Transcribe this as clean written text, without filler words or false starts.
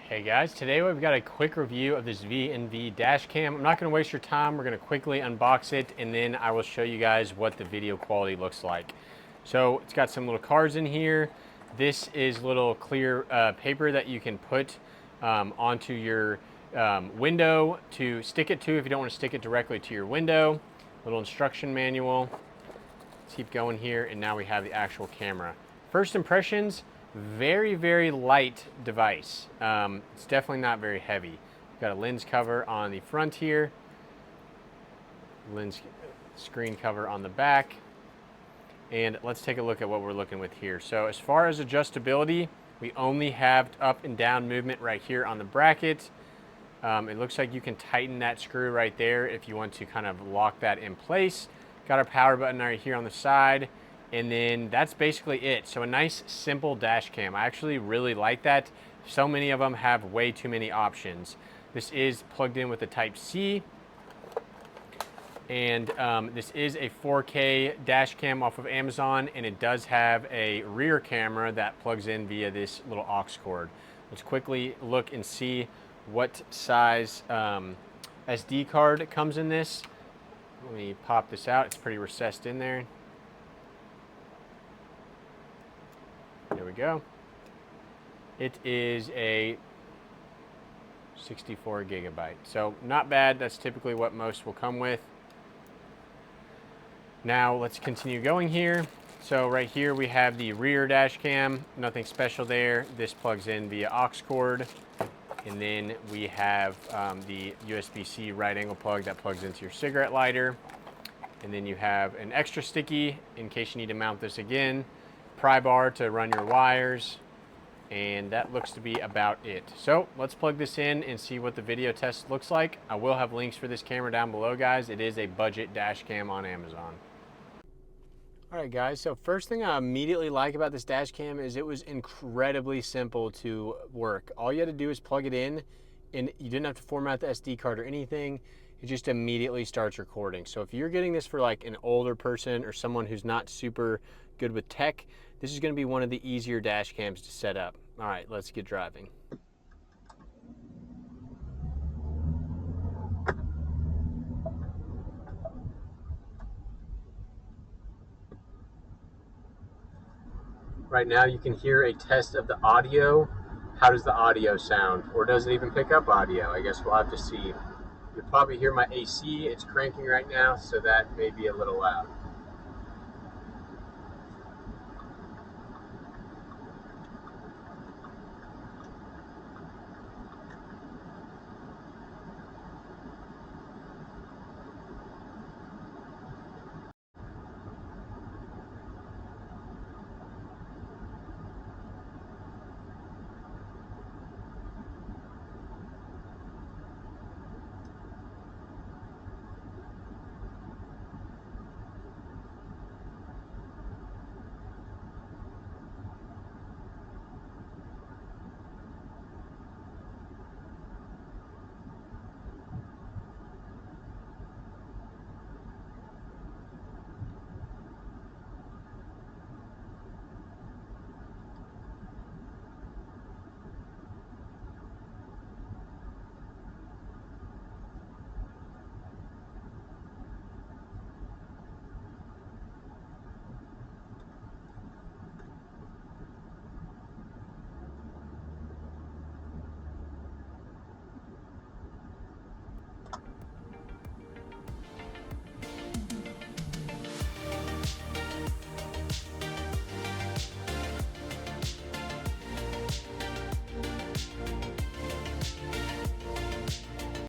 Hey guys, today we've got a quick review of this VNV dash cam. I'm not going to waste your time. We're going to quickly unbox it and then I will show you guys what the video quality looks like. So it's got some little cards in here. This is little clear paper that you can put onto your window to stick it to if you don't want to stick it directly to your window. Little instruction manual. Let's keep going here, and now we have the actual camera. First impressions, very light device. It's definitely not very heavy. We've got a lens cover on the front here, lens screen cover on the back, and let's take a look at what we're looking with here. So as far as adjustability, we only have up and down movement right here on the bracket. It looks like you can tighten that screw right there if you want to kind of lock that in place. Got our power button right here on the side. And then that's basically it. So a nice simple dash cam. I actually really like that. So many of them have way too many options. This is plugged in with the Type-C. And this is a 4K dash cam off of Amazon, and it does have a rear camera that plugs in via this little aux cord. Let's quickly look and see what size SD card comes in this. Let me pop this out. It's pretty recessed in there. There we go. It is a 64 gigabyte. So not bad. That's typically what most will come with. Now let's continue going here. So right here we have the rear dash cam. Nothing special there. This plugs in via aux cord. And then we have the USB-C right angle plug that plugs into your cigarette lighter. And then you have an extra sticky in case you need to mount this again. Pry bar to run your wires, and that looks to be about it. So let's plug this in and see what the video test looks like. I will have links for this camera down below, guys. It is a budget dash cam on Amazon. All right, guys, so first thing I immediately like about this dash cam is it was incredibly simple to work. All you had to do is plug it in, and you didn't have to format the SD card or anything. It just immediately starts recording. So if you're getting this for like an older person or someone who's not super good with tech, this is going to be one of the easier dash cams to set up. All right, let's get driving. Right now you can hear a test of the audio. How does the audio sound? Or does it even pick up audio? I guess we'll have to see. You'll probably hear my AC. It's cranking right now, so that may be a little loud.